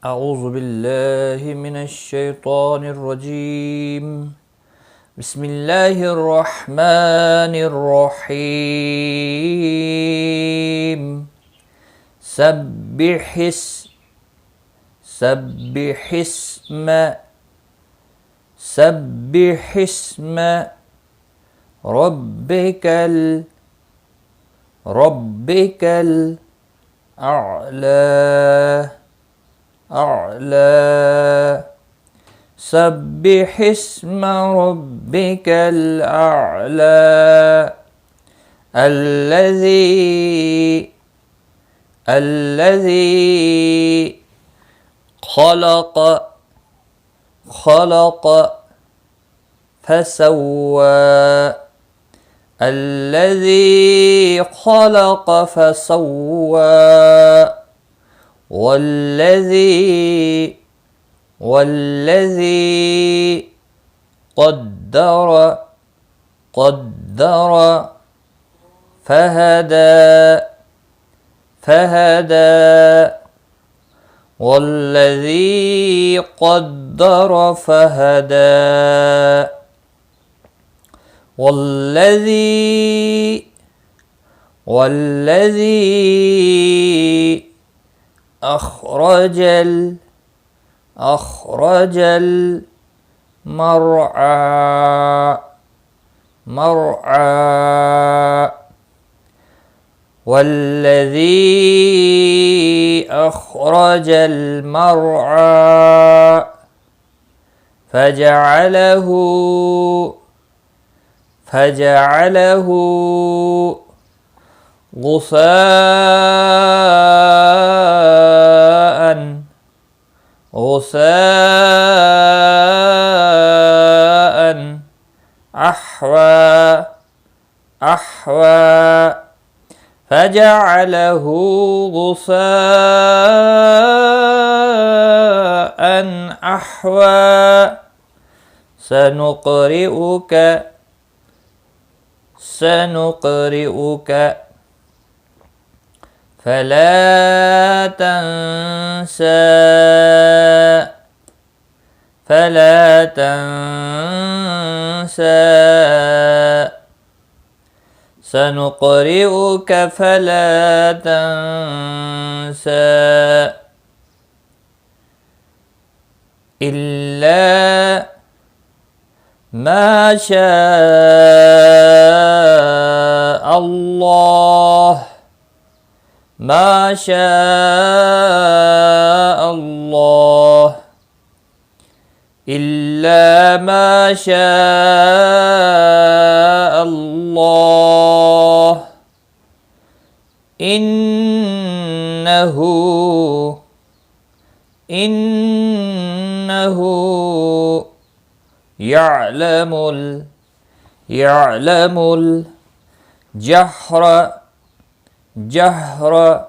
أعوذ بالله من الشيطان الرجيم. بسم الله الرحمن الرحيم. سبح اس- سبح اسم سبح اسم ربك الأعلى أعلى. سبح اسم ربك الأعلى الذي خلق فسوى الذي خلق فسوى والذي قدر فهدى والذي قدر فهدى والذي أخرج المرعى والذي أخرج المرعى فجعله غثاء أحوى فجعله غثاء أحوى سنقرئك فلا تنسى سنقرئك فلا تنسى إلا ما شاء الله إلا ما شاء الله إنه يعلم الجهر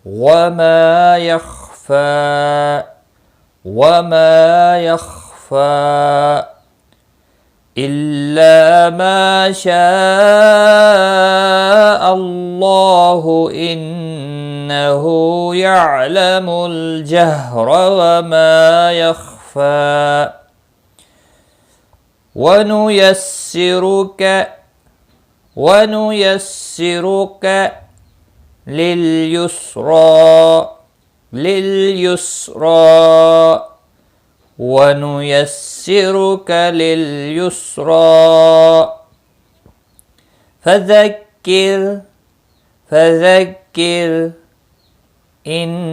وما يخفى إلا ما شاء الله إنه يعلم الجهر وما يخفى ونيسرك لليسرى فذكر إن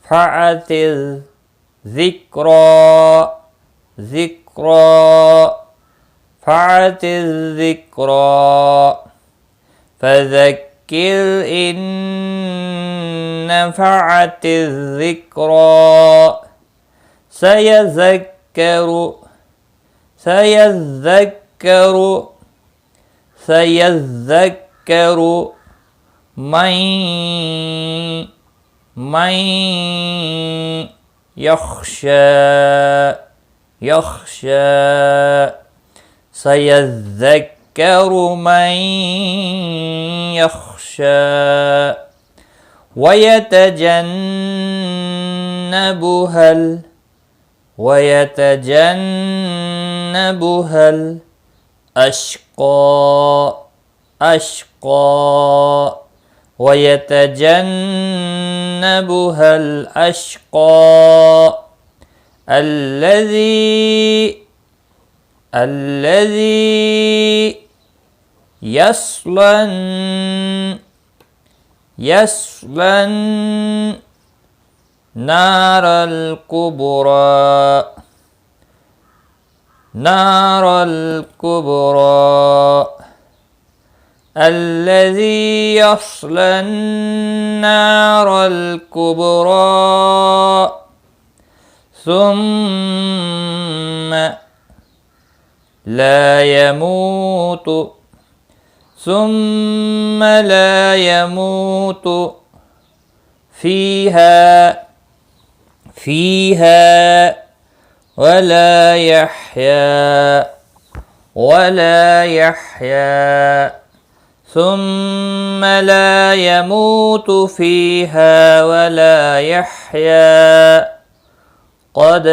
فعتذ ذكرى فعتذ ذكرى فذكر إن نفعت الذكرى سيذكر من يخشى سيذكر من يخشى ويتجنبها الأشقى ويتجنبها الأشقى الذي يصلى نار الكبرى الذي يصلى النار الكبرى ثم لا يموت فيها ولا يحيا ثم لا يموت فيها ولا يحيا قد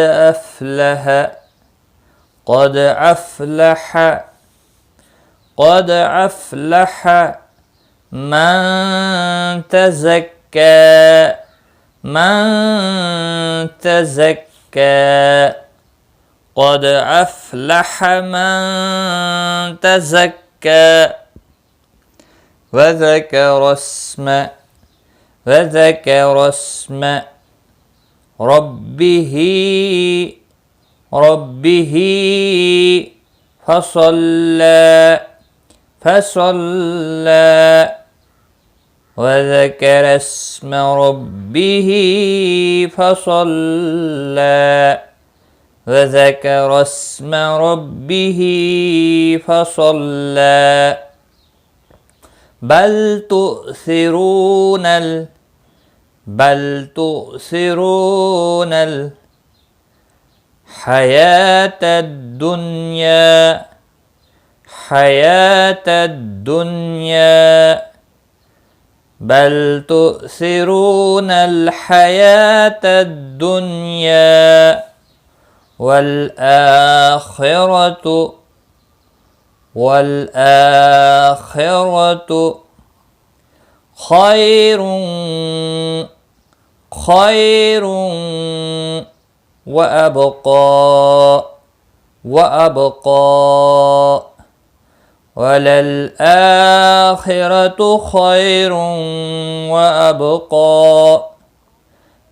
أفلح من تزكى قد أفلح من تزكى وذكر اسم ربه فصلى وذكر اسم ربه فصلى بل تؤثرون الحياة الدنيا بل تؤثرون الحياة الدنيا والآخرة خير وأبقى وللآخرة خير وأبقى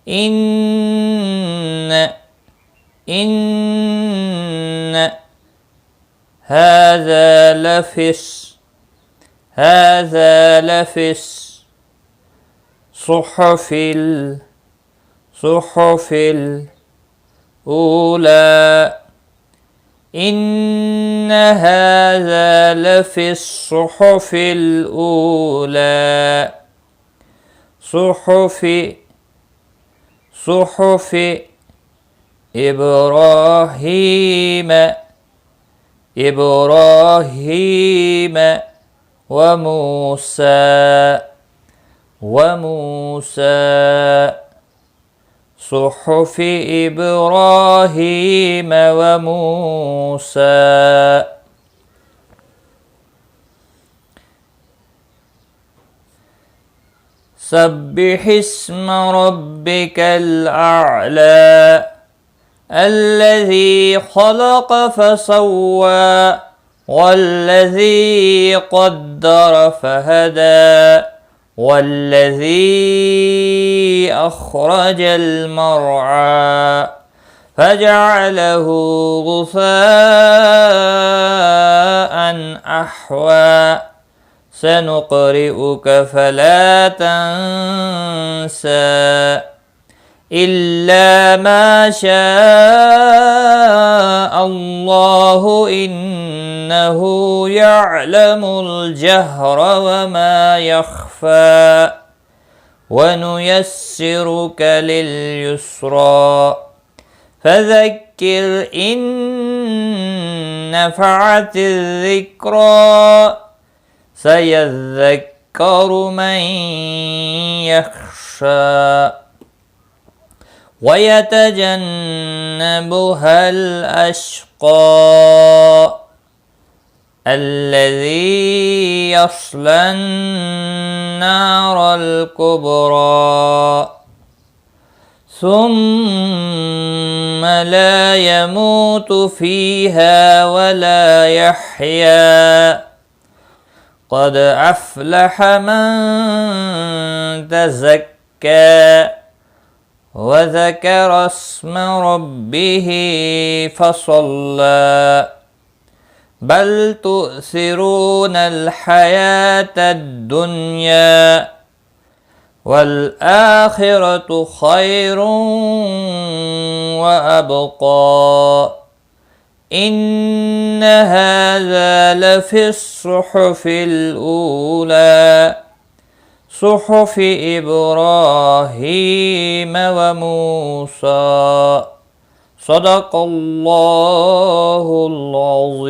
إن هذا لفي الصحف الأولى إن هذا لفي الصحف الأولى صحف إبراهيم وموسى صحف إبراهيم وموسى سبح اسم ربك الأعلى الذي خلق فسوى والذي قدر فهدى والذي أخرج المرعى فجعله غثاء أحوى سنقرئك فلا تنسى إلا ما شاء الله إنه يعلم الجهر وما يخفى ونيسرك لليسرى فذكر فذكر إن نفعت الذكرى سيذكر من يخشى ويتجنبها الأشقى الذي يصلى النار الكبرى ثم لا يموت فيها ولا يحيا قد أفلح من تزكى وذكر اسم ربه فصلى بل تؤثرون الحياة الدنيا والآخرة خير وأبقى إن هذا لفي الصحف الأولى صحف إبراهيم وموسى صدق الله العظيم.